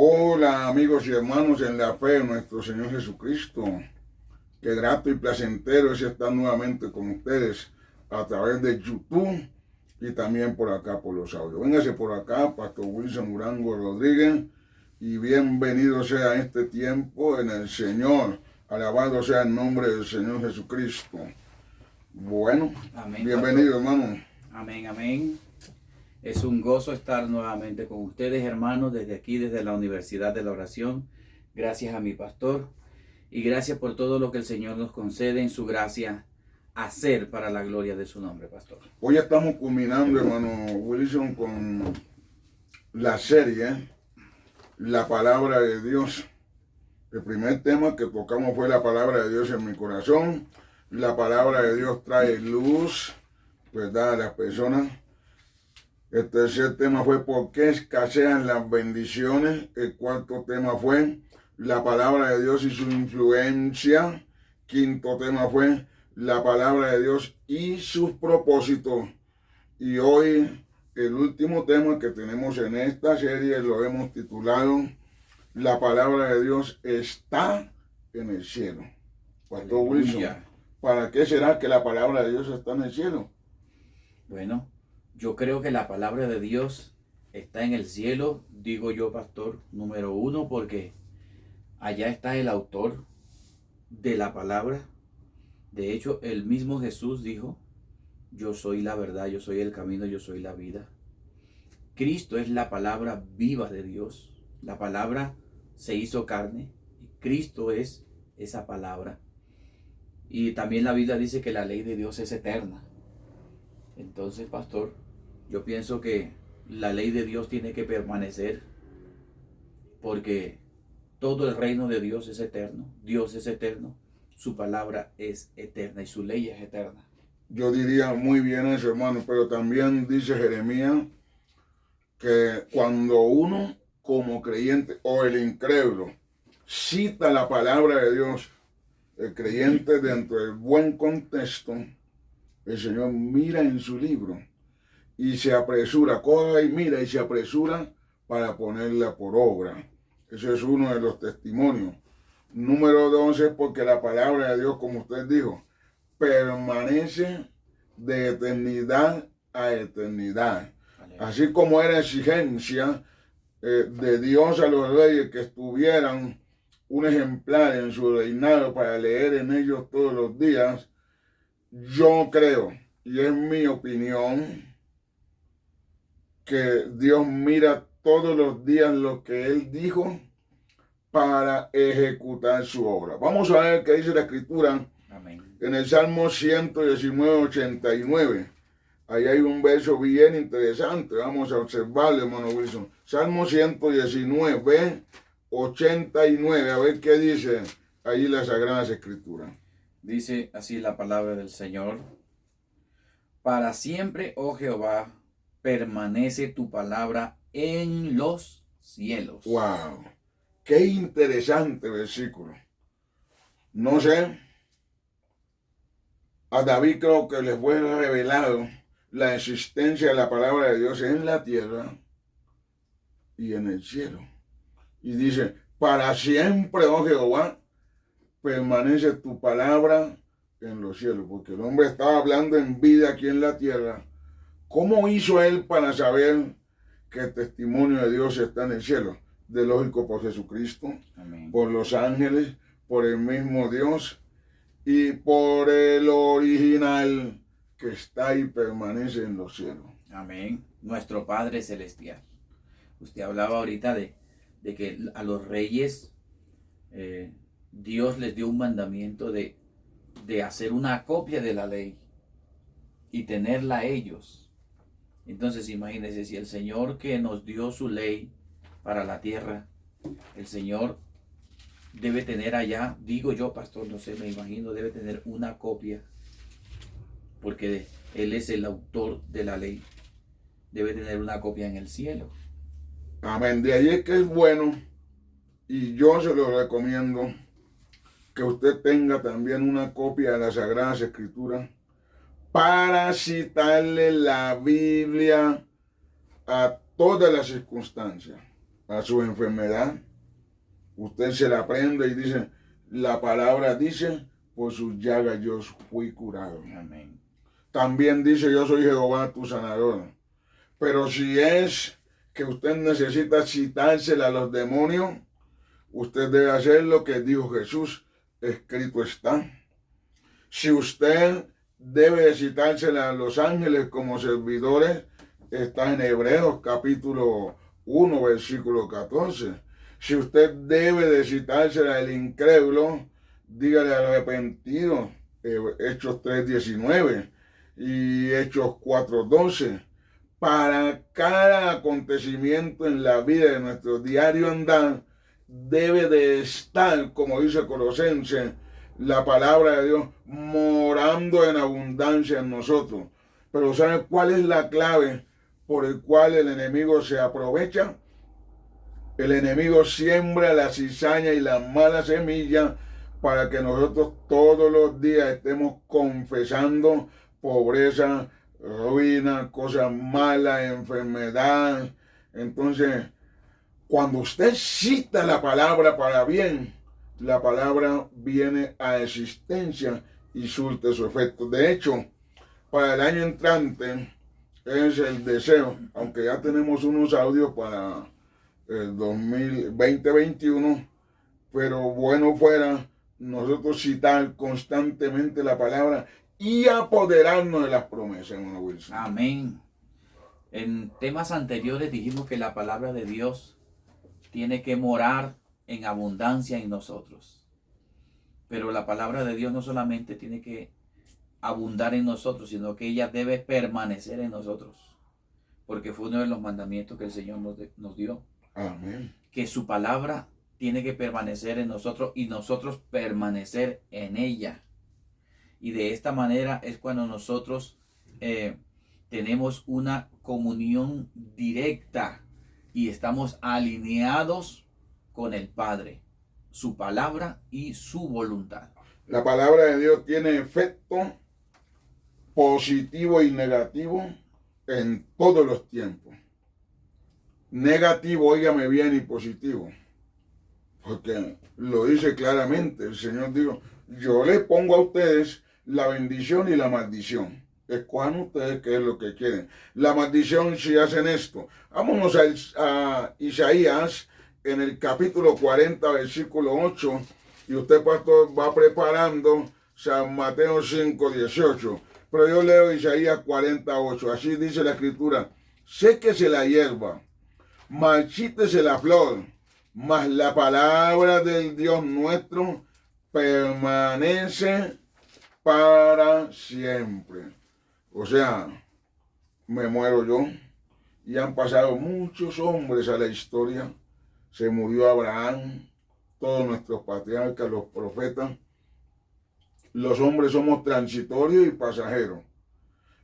Hola amigos y hermanos en la fe de nuestro Señor Jesucristo. Qué grato y placentero es estar nuevamente con ustedes a través de YouTube y también por acá por los audios. Véngase por acá, Pastor Wilson Urango Rodríguez, y bienvenido sea este tiempo en el Señor. Alabado sea el nombre del Señor Jesucristo. Bueno, Amén, bienvenido, pastor. hermano. Amén, amén. Es un gozo estar nuevamente con ustedes, hermanos, desde aquí, desde la Universidad de la Oración. Gracias a mi pastor y gracias por todo lo que el Señor nos concede en su gracia hacer para la gloria de su nombre, pastor. Hoy estamos culminando, hermano Wilson, con la serie La Palabra de Dios. El primer tema que tocamos fue la palabra de Dios en mi corazón. La palabra de Dios trae luz, ¿verdad?, a las personas. El tercer tema fue ¿por qué escasean las bendiciones? El cuarto tema fue la palabra de Dios y su influencia. Quinto tema fue la palabra de Dios y sus propósitos. Y hoy el último tema que tenemos en esta serie lo hemos titulado La palabra de Dios está en el cielo. Pastor Wilson, ¿para qué será que la palabra de Dios está en el cielo? Bueno, yo creo que la palabra de Dios está en el cielo, digo yo, pastor, número uno, porque allá está el autor de la palabra. De hecho, el mismo Jesús dijo: yo soy la verdad, yo soy el camino, yo soy la vida. Cristo es la palabra viva de Dios. La palabra se hizo carne y Cristo es esa palabra. Y también la Biblia dice que la ley de Dios es eterna. Entonces, pastor, yo pienso que la ley de Dios tiene que permanecer porque todo el reino de Dios es eterno. Dios es eterno, su palabra es eterna y su ley es eterna. Yo diría muy bien eso, hermano, pero también dice Jeremías que cuando uno como creyente o el incrédulo cita la palabra de Dios, el creyente dentro del buen contexto, el Señor mira en su libro y se apresura, coge y mira y se apresura para ponerla por obra. Ese es uno de los testimonios. Número 12, porque la palabra de Dios, como usted dijo, permanece de eternidad a eternidad. Así como era exigencia de Dios a los reyes que estuvieran un ejemplar en su reinado para leer en ellos todos los días, yo creo, y es mi opinión, que Dios mira todos los días lo que Él dijo para ejecutar su obra. Vamos a ver qué dice la Escritura. Amén. En el Salmo 119, 89. Ahí hay un verso bien interesante. Vamos a observarlo, hermano Wilson. Salmo 119, 89. A ver qué dice ahí las Sagradas Escrituras. Dice así la palabra del Señor: para siempre, oh Jehová, permanece tu palabra en los cielos. ¡Wow! ¡Qué interesante versículo! No sé, a David creo que le fue revelado la existencia de la palabra de Dios en la tierra y en el cielo. Y dice, para siempre, oh Jehová, permanece tu palabra en los cielos. Porque el hombre estaba hablando en vida aquí en la tierra. ¿Cómo hizo él para saber que el testimonio de Dios está en el cielo? De lógico, por Jesucristo, Amén. por los ángeles, por el mismo Dios y por el original que está y permanece en los cielos. Amén. Nuestro Padre Celestial. Usted hablaba ahorita de que a los reyes Dios les dio un mandamiento de hacer una copia de la ley y tenerla ellos. Entonces imagínense, si el Señor que nos dio su ley para la tierra, el Señor debe tener allá, digo yo, pastor, no sé, me imagino, debe tener una copia, porque Él es el autor de la ley, debe tener una copia en el cielo. Amén. De ahí es que es bueno, y yo se lo recomiendo, que usted tenga también una copia de las Sagradas Escrituras para citarle la Biblia a todas las circunstancias. a su enfermedad. Usted se la aprende y dice, la palabra dice, por sus llagas yo fui curado. Amén. También dice, yo soy Jehová tu sanador. Pero si es que usted necesita citársela a los demonios, usted debe hacer lo que dijo Jesús, escrito está. Si usted debe citársela a los ángeles como servidores, está en Hebreos capítulo 1, versículo 14. Si usted debe de citársela al incrédulo, dígale al arrepentido, Hechos 3:19 y Hechos 4:12. Para cada acontecimiento en la vida de nuestro diario andar, debe de estar, como dice Colosenses, la palabra de Dios morando en abundancia en nosotros. Pero ¿sabe cuál es la clave por el cual el enemigo se aprovecha? El enemigo siembra la cizaña y la mala semilla para que nosotros todos los días estemos confesando pobreza, ruina, cosas malas, enfermedad. Entonces, cuando usted cita la palabra para bien, la palabra viene a existencia y surte su efecto. De hecho, para el año entrante es el deseo, aunque ya tenemos unos audios para el 2021, pero bueno fuera nosotros citar constantemente la palabra y apoderarnos de las promesas, hermano Wilson. Amén. En temas anteriores dijimos que la palabra de Dios tiene que morar en abundancia en nosotros. Pero la palabra de Dios no solamente tiene que abundar en nosotros, sino que ella debe permanecer en nosotros. Porque fue uno de los mandamientos que el Señor nos dio. Amén. Que su palabra tiene que permanecer en nosotros y nosotros permanecer en ella. Y de esta manera es cuando nosotros tenemos una comunión directa y estamos alineados con el Padre, su palabra y su voluntad. La palabra de Dios tiene efecto positivo y negativo en todos los tiempos. Negativo, óigame bien, y positivo. Porque lo dice claramente, el Señor dijo, yo les pongo a ustedes la bendición y la maldición. Escojan ustedes qué es lo que quieren. La maldición si hacen esto. Vámonos a Isaías en el capítulo 40, versículo 8. Y usted, pastor, va preparando San Mateo 5, 18. Pero yo leo Isaías 48. Así dice la escritura. Séquese la hierba, marchítese la flor, mas la palabra del Dios nuestro permanece para siempre. O sea, me muero yo. Y han pasado muchos hombres a la historia. Se murió Abraham, todos nuestros patriarcas, los profetas. Los hombres somos transitorios y pasajeros.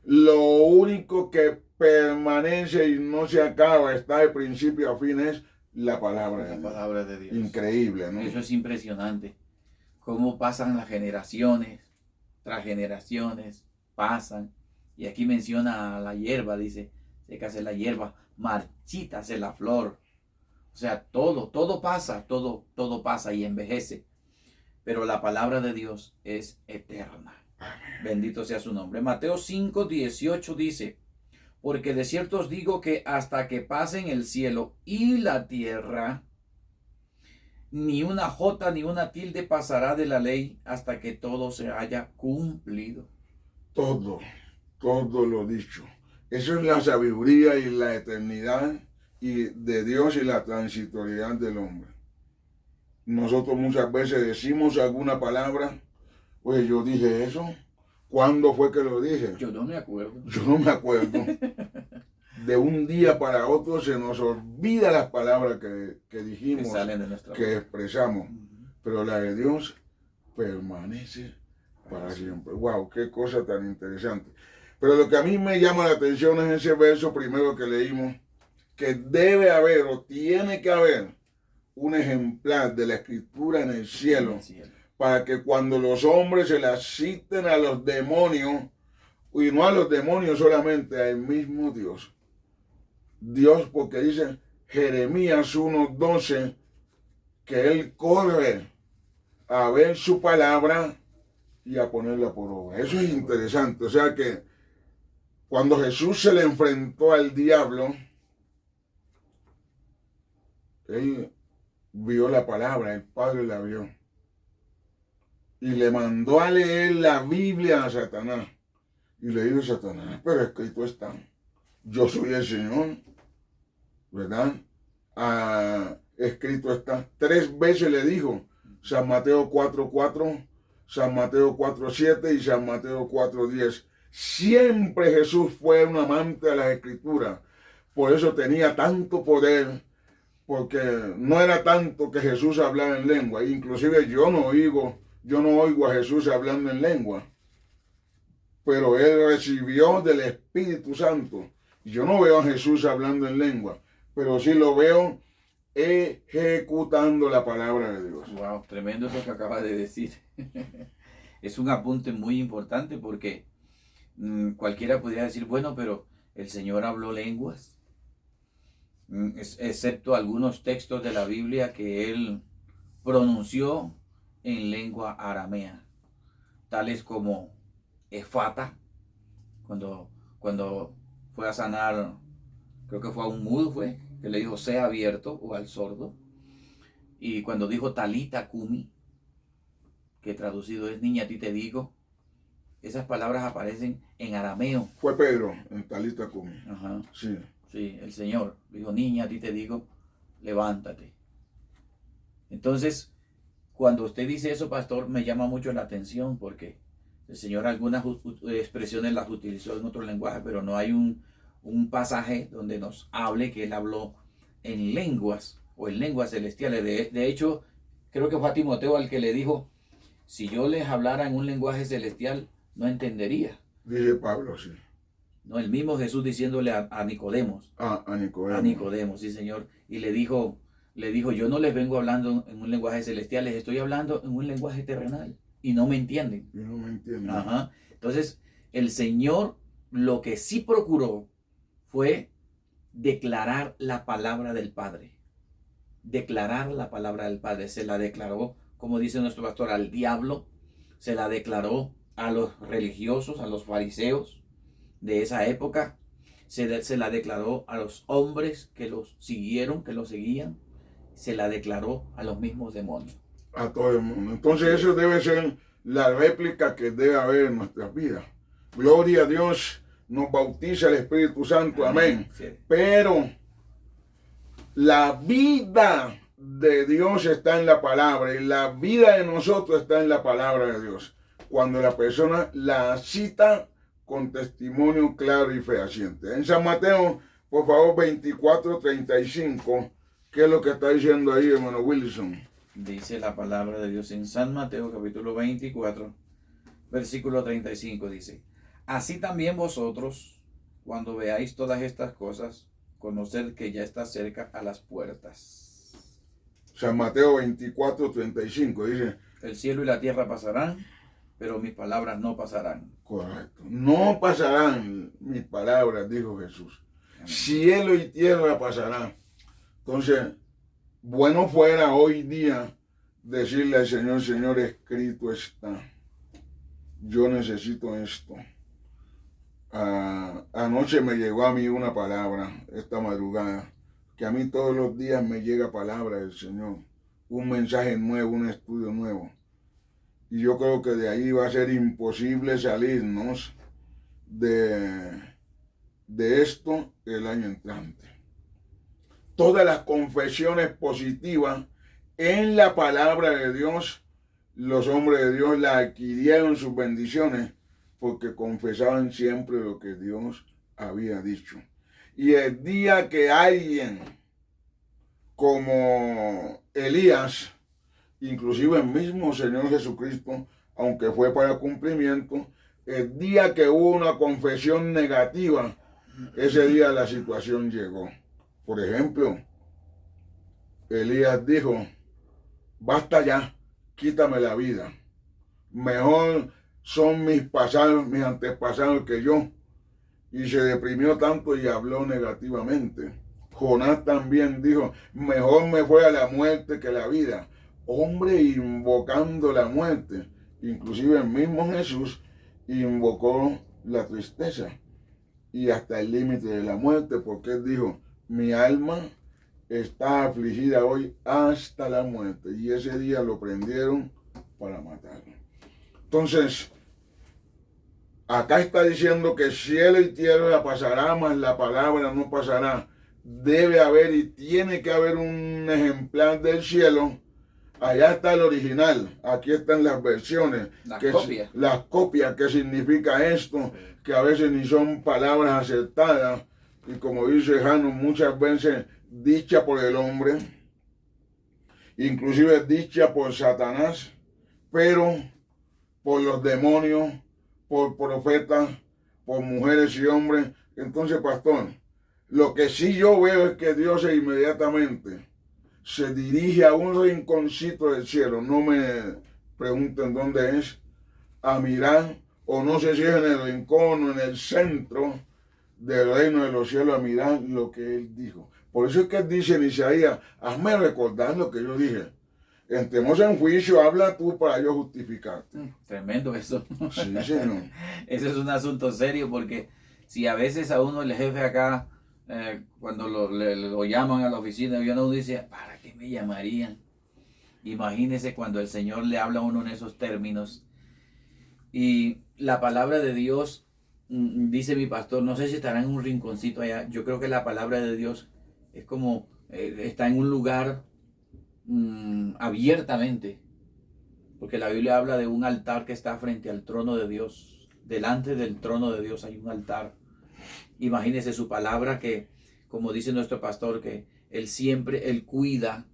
Lo único que permanece y no se acaba, está de principio a fin, es la palabra de Dios. Increíble, ¿no? Eso es impresionante. Cómo pasan las generaciones, tras generaciones, pasan. Y aquí menciona la hierba, dice, sécase la hierba, marchítase la flor. O sea, todo pasa, todo pasa y envejece. Pero la palabra de Dios es eterna. Bendito sea su nombre. Mateo 5, 18 dice, porque de cierto os digo que hasta que pasen el cielo y la tierra, ni una jota ni una tilde pasará de la ley hasta que todo se haya cumplido. Todo lo dicho. Eso es la sabiduría y la eternidad y de Dios y la transitoriedad del hombre. Nosotros muchas veces decimos alguna palabra, pues yo dije eso. ¿Cuándo fue que lo dije? Yo no me acuerdo. Yo no me acuerdo. De un día para otro se nos olvida las palabras que dijimos, que salen de nuestra que expresamos. Pero la de Dios permanece para siempre. Wow, qué cosa tan interesante. Pero lo que a mí me llama la atención es ese verso primero que leímos, que debe haber o tiene que haber un ejemplar de la escritura en el cielo, para que cuando los hombres se la citen a los demonios, y no a los demonios solamente, al mismo Dios. Dios, porque dice Jeremías 1:12, que él corre a ver su palabra y a ponerla por obra. Eso es interesante. O sea que cuando Jesús se le enfrentó al diablo, él vio la palabra, el Padre la vio. Y le mandó a leer la Biblia a Satanás. Y le dijo a Satanás, pero escrito está, yo soy el Señor, ¿verdad? Escrito está. 3 veces le dijo, San Mateo 4:4, San Mateo 4:7 y San Mateo 4:10. Siempre Jesús fue un amante de las Escrituras. Por eso tenía tanto poder, porque no era tanto que Jesús hablaba en lengua. Inclusive yo no oigo a Jesús hablando en lengua. Pero él recibió del Espíritu Santo. Yo no veo a Jesús hablando en lengua, pero sí lo veo ejecutando la palabra de Dios. Wow, tremendo eso que acabas de decir. Es un apunte muy importante porque cualquiera podría decir, bueno, pero el Señor habló lenguas, excepto algunos textos de la Biblia que él pronunció en lengua aramea, tales como Efata, cuando fue a sanar, creo que fue a un mudo, que le dijo sea abierto, o al sordo, y cuando dijo Talita Kumi, que traducido es niña a ti te digo, esas palabras aparecen en arameo. Fue Pedro en Talita Kumi. Ajá. Sí. Sí, el Señor dijo, niña a ti te digo, levántate. Entonces, cuando usted dice eso, pastor, me llama mucho la atención porque el Señor algunas expresiones las utilizó en otro lenguaje, pero no hay un pasaje donde nos hable que él habló en lenguas o en lenguas celestiales. De hecho, creo que fue a Timoteo al que le dijo, si yo les hablara en un lenguaje celestial, no entendería. Dice Pablo, sí. No, el mismo Jesús diciéndole a Nicodemos. A Nicodemo. A Nicodemo, sí, Señor. Y le dijo, yo no les vengo hablando en un lenguaje celestial, les estoy hablando en un lenguaje terrenal. Y no me entienden. Y no me entienden. Ajá. Entonces, el Señor lo que sí procuró fue declarar la palabra del Padre. Declarar la palabra del Padre. Se la declaró, como dice nuestro pastor, al diablo. Se la declaró a los religiosos, a los fariseos de esa época. Se la declaró a los hombres que los siguieron, que los seguían. Se la declaró a los mismos demonios. A todo el mundo. Entonces eso debe ser la réplica que debe haber en nuestras vidas. Gloria a Dios, nos bautiza el Espíritu Santo, amén. Sí. Pero la vida de Dios está en la palabra y la vida de nosotros está en la palabra de Dios. Cuando la persona la cita con testimonio claro y fehaciente. En San Mateo, por favor, 24:35, ¿qué es lo que está diciendo ahí, hermano Wilson? Dice la palabra de Dios en San Mateo capítulo 24, versículo 35, dice, así también vosotros, cuando veáis todas estas cosas, conoced que ya está cerca a las puertas. San Mateo 24:35 dice, el cielo y la tierra pasarán, pero mis palabras no pasarán. Correcto. No pasarán mis palabras, dijo Jesús. Amén. Cielo y tierra pasarán. Entonces, bueno fuera hoy día decirle al Señor, Señor, escrito está. Yo necesito esto. Anoche me llegó a mí una palabra, esta madrugada, que a mí todos los días me llega palabra del Señor. Un mensaje nuevo, un estudio nuevo. Y yo creo que de ahí va a ser imposible salirnos de esto el año entrante. Todas las confesiones positivas en la palabra de Dios, los hombres de Dios la adquirieron sus bendiciones porque confesaban siempre lo que Dios había dicho. Y el día que alguien como Elías, inclusive el mismo Señor Jesucristo, aunque fue para cumplimiento, el día que hubo una confesión negativa, ese día la situación llegó. Por ejemplo, Elías dijo, basta ya, quítame la vida. Mejor son mis antepasados que yo. Y se deprimió tanto y habló negativamente Jonás también dijo, mejor me fue a la muerte que la vida. Hombre invocando la muerte. Inclusive el mismo Jesús invocó la tristeza y hasta el límite de la muerte, porque él dijo, mi alma está afligida hoy hasta la muerte. Y ese día lo prendieron para matarlo. Entonces, acá está diciendo que cielo y tierra pasará, mas la palabra no pasará. Debe haber y tiene que haber un ejemplar del cielo. Allá está el original, aquí están las versiones, las copias, que significa esto, que a veces ni son palabras acertadas, y como dice Jano, muchas veces dicha por el hombre, inclusive dicha por Satanás, pero por los demonios, por profetas, por mujeres y hombres. Entonces, pastor, lo que sí yo veo es que Dios inmediatamente se dirige a un rinconcito del cielo, no me pregunten dónde es, a mirar, o no sé si es en el rincón o en el centro del reino de los cielos, a mirar lo que él dijo. Por eso es que él dice en Isaías, hazme recordar lo que yo dije. Entremos en juicio, habla tú para yo justificarte. Tremendo eso. Sí, señor. Ese es un asunto serio, porque si a veces a uno el jefe acá, cuando lo llaman a la oficina, uno dice, ¿para qué me llamarían? Imagínese cuando el Señor le habla a uno en esos términos. Y la palabra de Dios, dice mi pastor, no sé si estará en un rinconcito allá. Yo creo que la palabra de Dios es como, está en un lugar abiertamente. Porque la Biblia habla de un altar que está frente al trono de Dios. Delante del trono de Dios hay un altar. Imagínese su palabra que, como dice nuestro pastor, que él cuida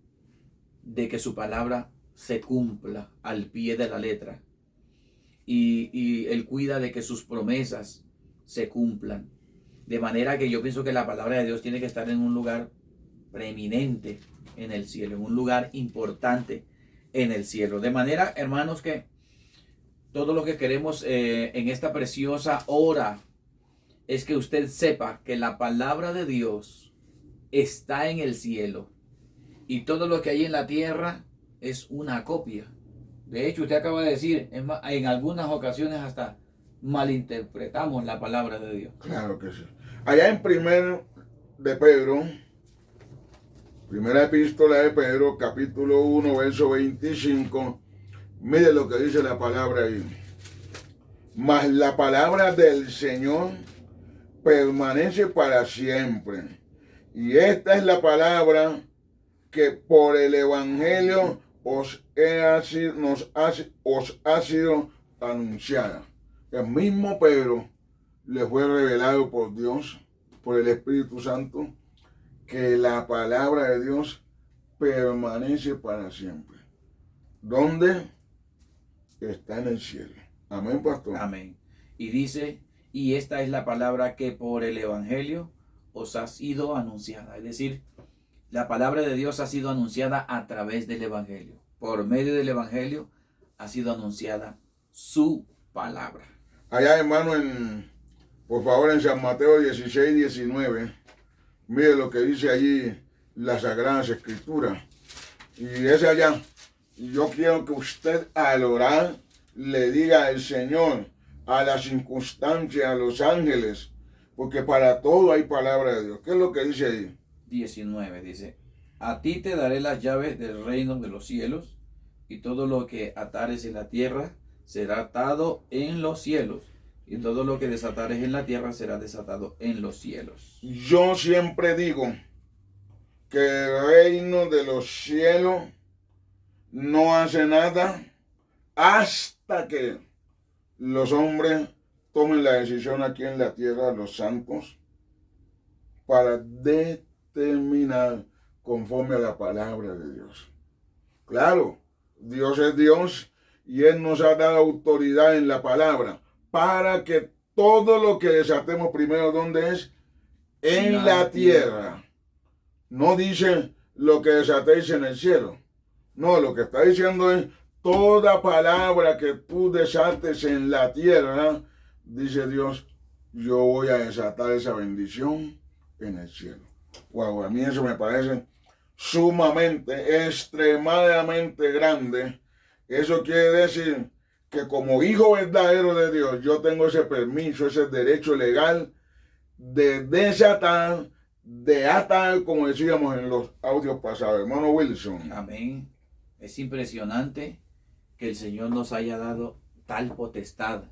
de que su palabra se cumpla al pie de la letra. Y él cuida de que sus promesas se cumplan. De manera que yo pienso que la palabra de Dios tiene que estar en un lugar preeminente en el cielo, en un lugar importante en el cielo. De manera, hermanos, que todo lo que queremos en esta preciosa hora es que usted sepa que la palabra de Dios está en el cielo y todo lo que hay en la tierra es una copia. De hecho, usted acaba de decir, en algunas ocasiones hasta malinterpretamos la palabra de Dios. Claro que sí. Allá en primera epístola de Pedro, capítulo 1, verso 25, mire lo que dice la palabra ahí. Mas la palabra del Señor permanece para siempre. Y esta es la palabra que por el Evangelio os ha sido anunciada. El mismo Pedro le fue revelado por Dios, por el Espíritu Santo, que la palabra de Dios permanece para siempre. ¿Dónde? Está en el cielo. Amén, pastor. Amén. Y dice, y esta es la palabra que por el Evangelio os ha sido anunciada. Es decir, la palabra de Dios ha sido anunciada a través del Evangelio. Por medio del Evangelio ha sido anunciada su palabra. Allá, hermano, por favor, en San Mateo 16, 19, mire lo que dice allí las Sagradas Escrituras. Y es allá. Yo quiero que usted al orar le diga al Señor, a las circunstancias, a los ángeles, porque para todo hay palabra de Dios. ¿Qué es lo que dice ahí? 19 dice, a ti te daré las llaves del reino de los cielos, y todo lo que atares en la tierra será atado en los cielos, y todo lo que desatares en la tierra será desatado en los cielos. Yo siempre digo que el reino de los cielos no hace nada hasta que los hombres tomen la decisión aquí en la tierra, los santos, para determinar conforme a la palabra de Dios. Claro, Dios es Dios y Él nos ha dado autoridad en la palabra para que todo lo que desatemos primero, ¿dónde es? En la tierra. No dice lo que desatéis en el cielo. No, lo que está diciendo es toda palabra que tú desates en la tierra, dice Dios, yo voy a desatar esa bendición en el cielo. Wow, a mí eso me parece sumamente, extremadamente grande. Eso quiere decir que como hijo verdadero de Dios, yo tengo ese permiso, ese derecho legal de desatar, de atar, como decíamos en los audios pasados. Hermano Wilson. Amén. Es impresionante que el Señor nos haya dado tal potestad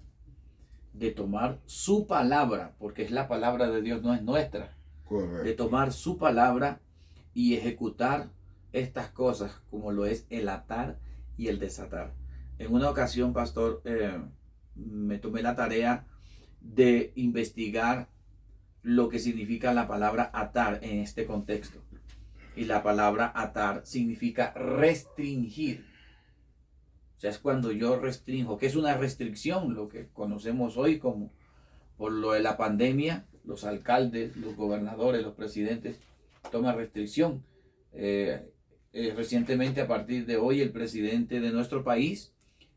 de tomar su palabra, porque es la palabra de Dios, no es nuestra. Correcto. De tomar su palabra y ejecutar estas cosas, como lo es el atar y el desatar. En una ocasión, pastor, me tomé la tarea de investigar lo que significa la palabra atar en este contexto. Y la palabra atar significa restringir. O sea, es cuando yo restringo, que es una restricción, lo que conocemos hoy como por lo de la pandemia, los alcaldes, los gobernadores, los presidentes toman restricción. Recientemente, a partir de hoy, el presidente de nuestro país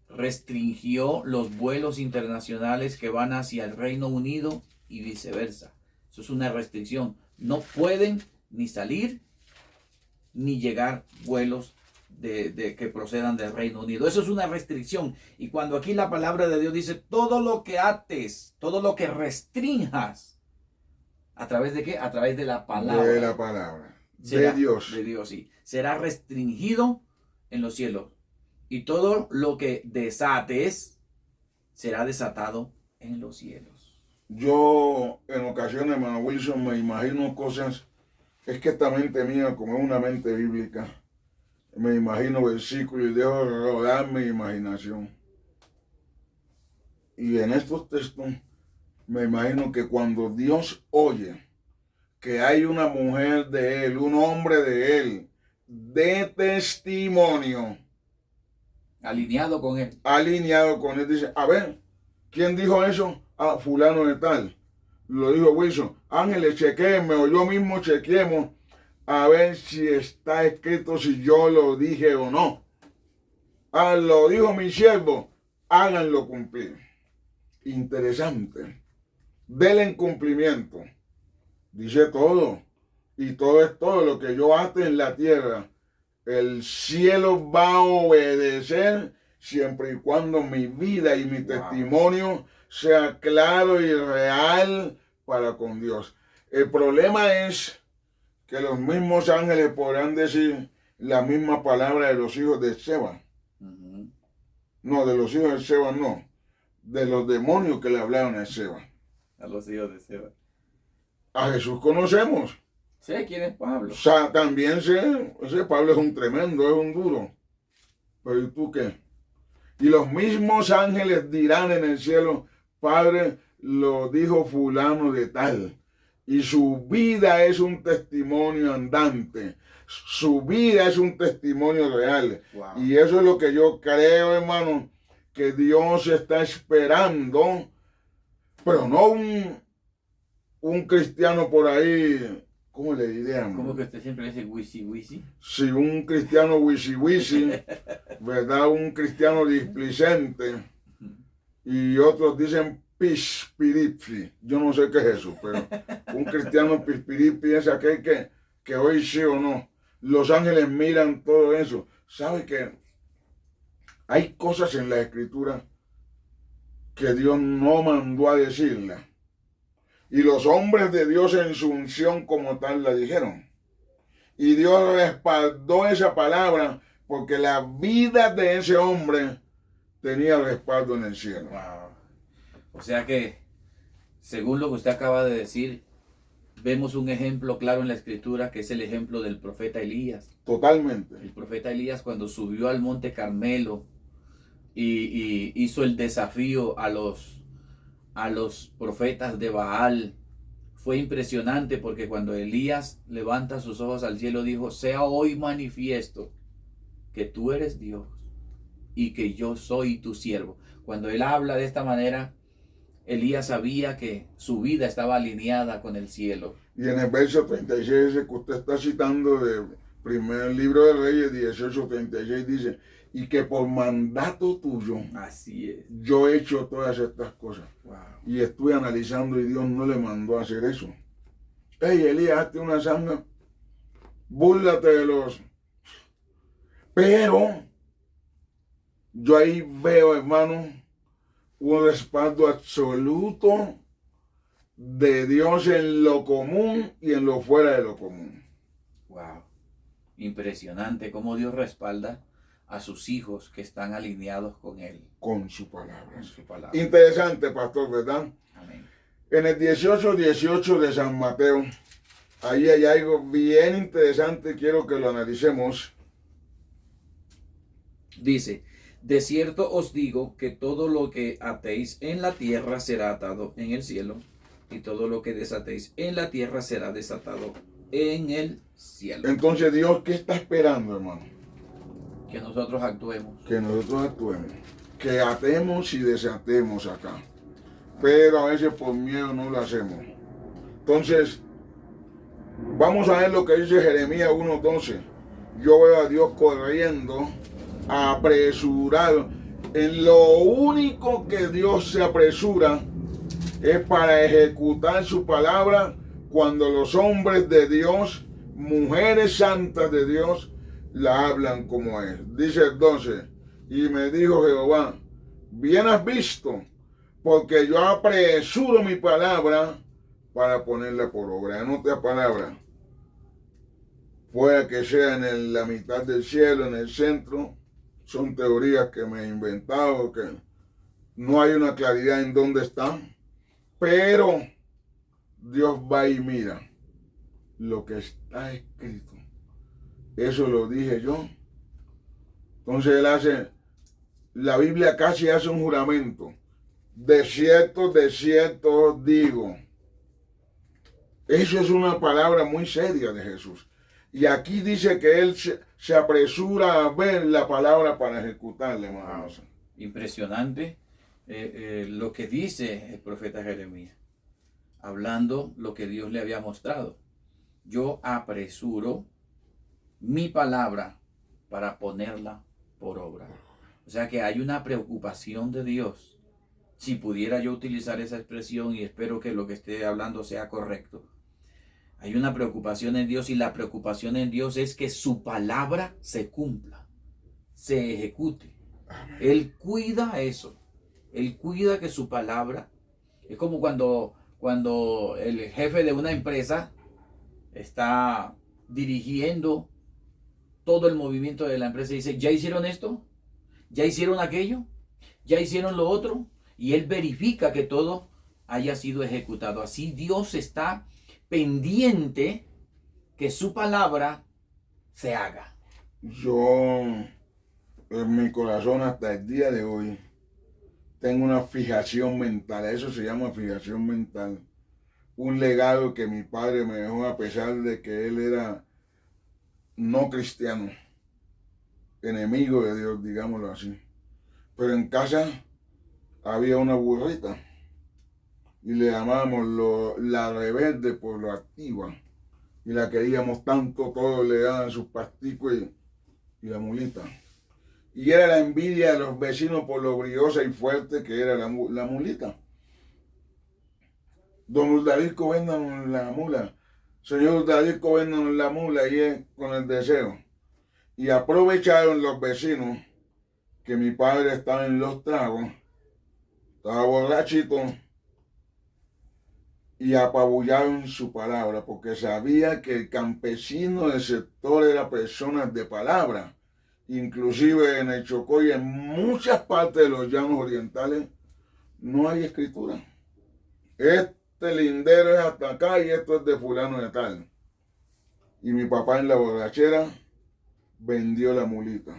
restringió los vuelos internacionales que van hacia el Reino Unido y viceversa. Eso es una restricción. No pueden ni salir ni llegar vuelos que procedan del Reino Unido. Eso es una restricción. Y cuando aquí la palabra de Dios dice, todo lo que ates, todo lo que restrinjas, ¿a través de qué? A través de la palabra. De la palabra. Será, de Dios. De Dios, sí. Será restringido en los cielos. Y todo lo que desates será desatado en los cielos. Yo, en ocasiones, hermano Wilson, me imagino cosas. Es que esta mente mía, como es una mente bíblica, me imagino versículos y dejo rodar mi imaginación. Y en estos textos, me imagino que cuando Dios oye que hay una mujer de Él, un hombre de Él, de testimonio, alineado con Él. Alineado con Él, dice, a ver, ¿quién dijo eso? Ah, fulano de tal. Lo dijo Wilson. Ángeles, chequéenme, o yo mismo chequeemos a ver si está escrito, si yo lo dije o no. Ah, lo dijo mi siervo, háganlo cumplir. Interesante. Denle cumplimiento. Dice todo. Y todo es todo lo que yo ate en la tierra. El cielo va a obedecer siempre y cuando mi vida y mi testimonio sea claro y real para con Dios. El problema es que los mismos ángeles podrán decir la misma palabra de los hijos de Seba. No, de los hijos de Seba no. De los demonios que le hablaron a Seba. A los hijos de Seba. A Jesús conocemos. Sé quién es Pablo. O sea, también sé, ese Pablo es un tremendo, es un duro. Pero ¿y tú qué? Y los mismos ángeles dirán en el cielo, Padre, lo dijo fulano de tal. Y su vida es un testimonio andante. Su vida es un testimonio real. Wow. Y eso es lo que yo creo, hermano, que Dios está esperando. Pero no un cristiano por ahí, ¿cómo le diríamos? ¿Cómo que usted siempre dice wisi? Sí, un cristiano wisi, ¿verdad? Un cristiano displicente. Y otros dicen pispiripi. Yo no sé qué es eso, pero un cristiano pispiripi es aquel que hoy sí o no. Los ángeles miran todo eso. ¿Sabe qué? Hay cosas en la Escritura que Dios no mandó a decirla. Y los hombres de Dios en su unción como tal la dijeron. Y Dios respaldó esa palabra porque la vida de ese hombre tenía respaldo en el cielo. Wow. O sea que, según lo que usted acaba de decir, vemos un ejemplo claro en la Escritura que es el ejemplo del profeta Elías. Totalmente. El profeta Elías, cuando subió al monte Carmelo y hizo el desafío a los profetas de Baal, fue impresionante porque cuando Elías levanta sus ojos al cielo dijo, sea hoy manifiesto que tú eres Dios y que yo soy tu siervo. Cuando él habla de esta manera, Elías sabía que su vida estaba alineada con el cielo. Y en el verso 36 que usted está citando del primer libro de Reyes, 18:36, dice, y que por mandato tuyo, así es, yo he hecho todas estas cosas. Wow. Y estuve analizando y Dios no le mandó a hacer eso. Hey, Elías, hazte una sanga, búrlate de los... Pero yo ahí veo, hermano, un respaldo absoluto de Dios en lo común y en lo fuera de lo común. Wow. Impresionante cómo Dios respalda a sus hijos que están alineados con Él. Con su palabra. Con su palabra. Interesante, pastor, ¿verdad? Amén. En el 18:18 de San Mateo, ahí hay algo bien interesante, quiero que lo analicemos. Dice, de cierto os digo que todo lo que atéis en la tierra será atado en el cielo, y todo lo que desatéis en la tierra será desatado en el cielo. Entonces, Dios, ¿qué está esperando, hermano? Que nosotros actuemos. Que nosotros actuemos. Que atemos y desatemos acá. Pero a veces por miedo no lo hacemos. Entonces, vamos a ver lo que dice Jeremías 1:12. Yo veo a Dios corriendo, apresurado. En lo único que Dios se apresura es para ejecutar su palabra cuando los hombres de Dios, mujeres santas de Dios, la hablan como es. Dice el 12, y me dijo Jehová, bien has visto, porque yo apresuro mi palabra para ponerla por obra. En otras palabras, pueda que sea en la mitad del cielo, en el centro, son teorías que me he inventado, que no hay una claridad en dónde están, pero Dios va y mira lo que está escrito. Eso lo dije yo. Entonces él hace, la Biblia casi hace un juramento. De cierto os digo. Eso es una palabra muy seria de Jesús. Y aquí dice que él se apresura a ver la palabra para ejecutarla, hermanos. Impresionante lo que dice el profeta Jeremías, hablando lo que Dios le había mostrado. Yo apresuro mi palabra para ponerla por obra. O sea que hay una preocupación de Dios. Si pudiera yo utilizar esa expresión, y espero que lo que esté hablando sea correcto. Hay una preocupación en Dios, y la preocupación en Dios es que su palabra se cumpla, se ejecute. Él cuida eso. Él cuida que su palabra... Es como cuando el jefe de una empresa está dirigiendo todo el movimiento de la empresa y dice, ¿ya hicieron esto? ¿Ya hicieron aquello? ¿Ya hicieron lo otro? Y él verifica que todo haya sido ejecutado. Así Dios está pendiente que su palabra se haga. Yo, en mi corazón hasta el día de hoy, tengo una fijación mental. Eso se llama fijación mental. Un legado que mi padre me dejó a pesar de que él era no cristiano, enemigo de Dios, digámoslo así. Pero en casa había una burrita y le llamábamos la rebelde por lo activa y la queríamos tanto, todos le daban sus pasticos y la mulita. Y era la envidia de los vecinos por lo brillosa y fuerte que era la mulita. Don Urdalisco, véndanos la mula. Señor Urdalisco, véndanos la mula, y es con el deseo. Y aprovecharon los vecinos que mi padre estaba en los tragos, estaba borrachito, y apabullaron su palabra, porque sabía que el campesino del sector era personas de palabra. Inclusive en el Chocó y en muchas partes de los llanos orientales no hay escritura. Este lindero es hasta acá y esto es de fulano de tal. Y mi papá en la borrachera vendió la mulita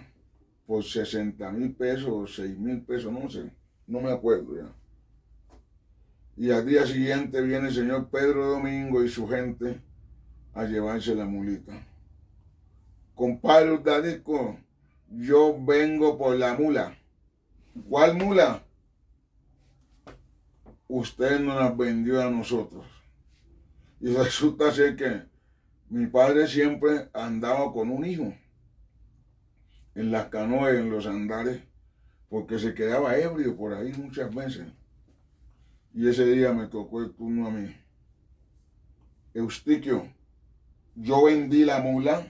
por 60,000 pesos o 6,000 pesos, no sé, no me acuerdo ya. Y al día siguiente viene el señor Pedro Domingo y su gente a llevarse la mulita. Compadre Urdalisco, yo vengo por la mula. ¿Cuál mula? Usted nos las vendió a nosotros. Y resulta ser que mi padre siempre andaba con un hijo en las canoas, en los andares, porque se quedaba ebrio por ahí muchas veces. Y ese día me tocó el turno a mí. Eustiquio, yo vendí la mula.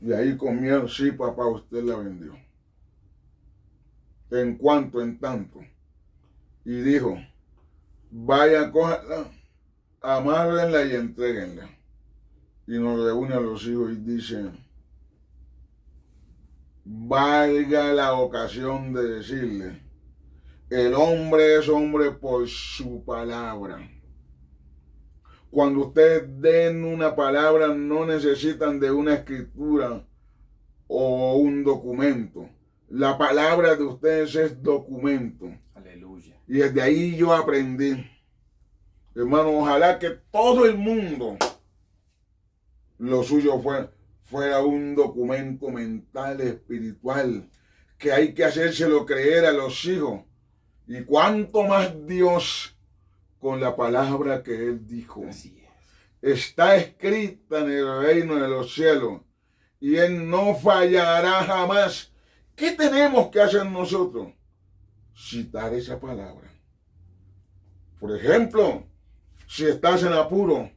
Y ahí con miedo, sí, papá, usted la vendió. En cuanto, en tanto. Y dijo, vaya, cójala, amárrenla y entréguenla. Y nos reúne a los hijos y dice, valga la ocasión de decirle, el hombre es hombre por su palabra. Cuando ustedes den una palabra, no necesitan de una escritura o un documento. La palabra de ustedes es documento. Aleluya. Y desde ahí yo aprendí, hermano, ojalá que todo el mundo, lo suyo fuera un documento mental, espiritual, que hay que hacérselo creer a los hijos. Y cuánto más Dios con la palabra que Él dijo. Así es. Está escrita en el reino de los cielos y Él no fallará jamás. ¿Qué tenemos que hacer nosotros? Citar esa palabra. Por ejemplo, si estás en apuro,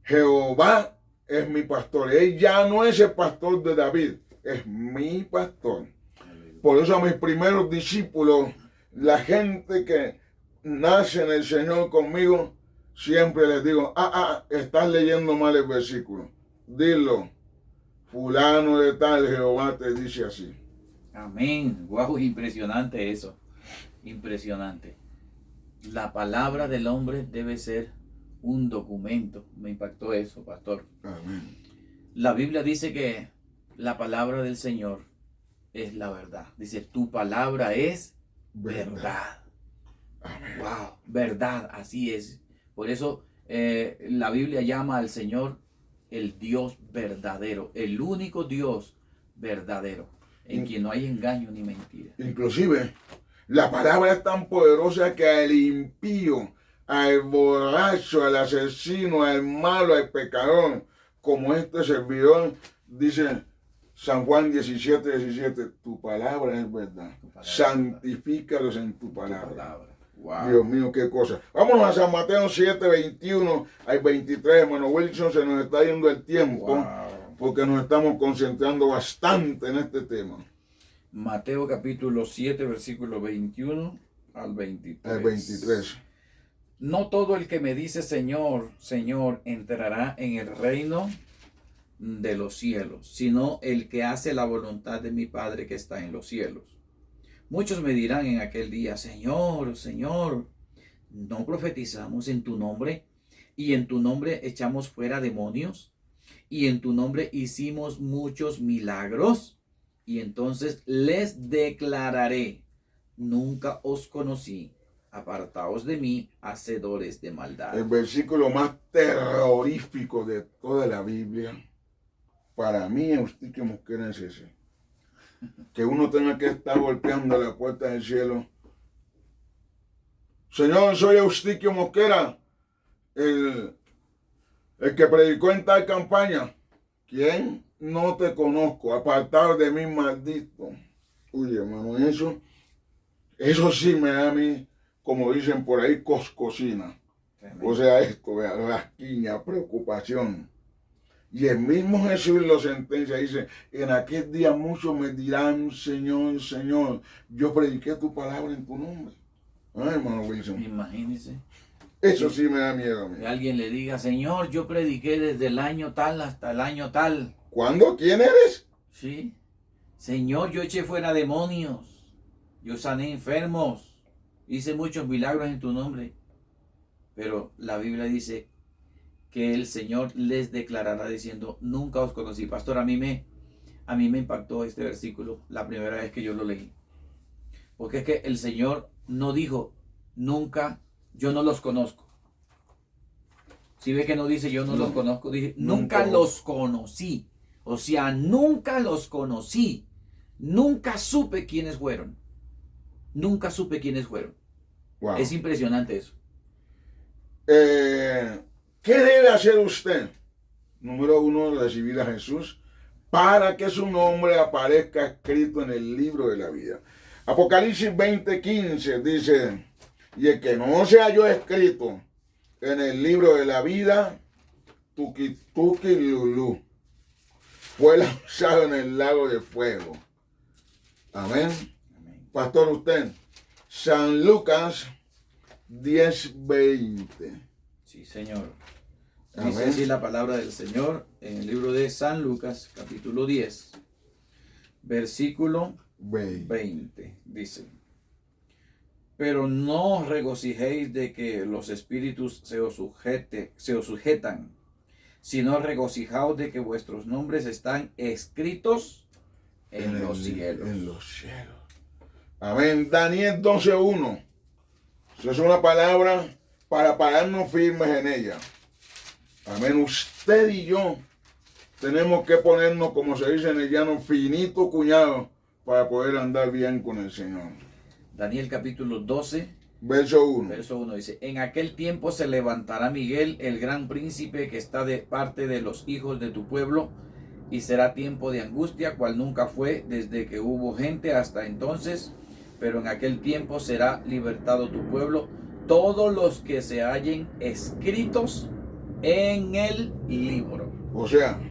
Jehová es mi pastor. Él ya no es el pastor de David, es mi pastor. Por eso a mis primeros discípulos, la gente que nace en el Señor conmigo, siempre les digo, estás leyendo mal el versículo. Dilo, fulano de tal, Jehová te dice así. Amén. Wow, impresionante eso. Impresionante. La palabra del hombre debe ser un documento. Me impactó eso, pastor. Amén. La Biblia dice que la palabra del Señor es la verdad. Dice, tu palabra es verdad. Amén. Wow, verdad, así es. Por eso la Biblia llama al Señor el Dios verdadero, el único Dios verdadero, en quien no hay engaño ni mentira. Inclusive, la palabra es tan poderosa que al impío, al borracho, al asesino, al malo, al pecador, como este servidor, dice San Juan 17:17, tu palabra es verdad. Santifícalos en tu palabra. Wow. Dios mío, qué cosa. Vámonos a San Mateo 7:21 al 23, hermano Wilson, se nos está yendo el tiempo, porque nos estamos concentrando bastante en este tema. Mateo capítulo 7, versículo 21 al 23. El 23. No todo el que me dice Señor, Señor, entrará en el reino de los cielos, sino el que hace la voluntad de mi Padre que está en los cielos. Muchos me dirán en aquel día, Señor, Señor, ¿no profetizamos en tu nombre? Y en tu nombre echamos fuera demonios, y en tu nombre hicimos muchos milagros. Y entonces les declararé, nunca os conocí, apartaos de mí, hacedores de maldad. El versículo más terrorífico de toda la Biblia, para mí, Eustiquio Mosquera, es ese. Que uno tenga que estar golpeando la puerta del cielo. Señor, soy Eustiquio Mosquera, el que predicó en tal campaña. ¿Quién? No te conozco, apartado de mí, maldito. Uy, hermano, eso sí me da a mí, como dicen por ahí, coscocina. O sea, esto, vea, rasquiña, preocupación. Y el mismo Jesús lo sentencia, dice, en aquel día muchos me dirán, Señor, Señor, yo prediqué tu palabra en tu nombre. Ay, hermano Wilson. Imagínense. Eso sí me da miedo a mí. Que alguien le diga, Señor, yo prediqué desde el año tal hasta el año tal. ¿Cuándo? ¿Quién eres? Sí. Señor, yo eché fuera demonios. Yo sané enfermos. Hice muchos milagros en tu nombre. Pero la Biblia dice que el Señor les declarará diciendo, nunca os conocí. Pastor, a mí me impactó este versículo la primera vez que yo lo leí. Porque es que el Señor no dijo, nunca, yo no los conozco. Si ve que no dice yo no los conozco, dije, nunca los conocí. O sea, nunca los conocí. Nunca supe quiénes fueron. Nunca supe quiénes fueron. Wow. Es impresionante eso. ¿Qué debe hacer usted? Número 1, recibir a Jesús para que su nombre aparezca escrito en el libro de la vida. Apocalipsis 20:15 dice, y el que no se halló escrito en el libro de la vida, Tuki Tuki Lulú. Fue lanzado en el lago de fuego. Amén. Amén. Pastor, usted. San Lucas 10:20. Sí, Señor. Amén. Dice así la palabra del Señor en el libro de San Lucas, capítulo 10, versículo 20. Dice: pero no os regocijéis de que los espíritus se os sujetan, sino regocijaos de que vuestros nombres están escritos en los cielos. En los cielos. Amén. Daniel 12:1. Eso es una palabra para pararnos firmes en ella. Amén. Usted y yo tenemos que ponernos, como se dice en el llano, finito cuñado para poder andar bien con el Señor. Daniel capítulo 12, verso 1. Verso 1 dice: en aquel tiempo se levantará Miguel, el gran príncipe que está de parte de los hijos de tu pueblo, y será tiempo de angustia, cual nunca fue desde que hubo gente hasta entonces, pero en aquel tiempo será libertado tu pueblo, todos los que se hallen escritos en el libro. O sea,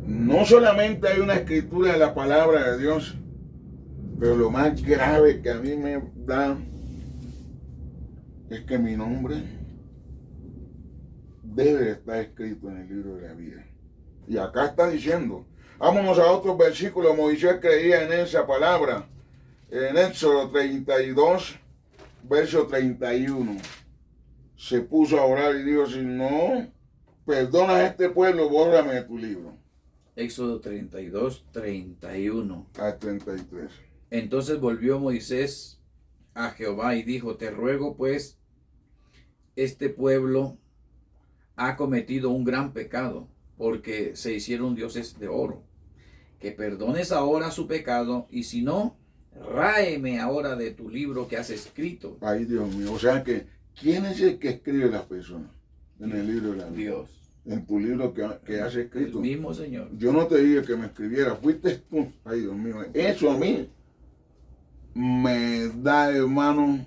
no solamente hay una escritura de la palabra de Dios, pero lo más grave que a mí me da es que mi nombre debe estar escrito en el libro de la vida. Y acá está diciendo, vámonos a otros versículos. Moisés creía en esa palabra. En Éxodo 32, verso 31. Se puso a orar y dijo, si no perdonas a este pueblo, bórrame de tu libro. Éxodo 32, 31. Al 33. Entonces volvió Moisés a Jehová y dijo, te ruego pues, este pueblo ha cometido un gran pecado, porque se hicieron dioses de oro. Que perdones ahora su pecado, y si no, ráeme ahora de tu libro que has escrito. Ay, Dios mío. O sea que, ¿quién es el que escribe las personas en el libro de la vida? Dios. En tu libro que has escrito. El mismo Señor. Yo no te dije que me escribiera, fuiste tú. Ay, Dios mío. Eso a mí me da, hermano,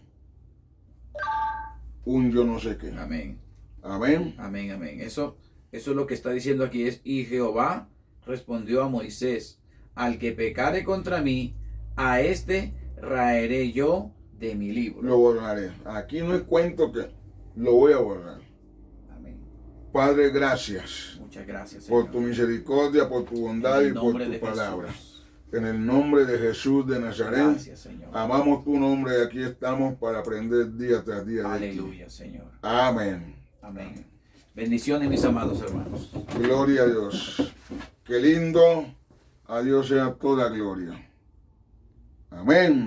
un yo no sé qué. Amén. Amén. Amén, amén. Eso es lo que está diciendo aquí es, y Jehová respondió a Moisés, al que pecare contra mí, a este raeré yo de mi libro. Lo borraré. Aquí no es cuento que lo voy a borrar. Amén. Padre, gracias. Muchas gracias, Señor. Por tu misericordia, por tu bondad y por tu palabra. En el nombre de Jesús de Nazaret. Gracias, Señor. Amamos tu nombre y aquí estamos para aprender día tras día. Aleluya, Señor. Amén. Amén. Bendiciones, mis amados hermanos. Gloria a Dios. Qué lindo. A Dios sea toda gloria. Amén.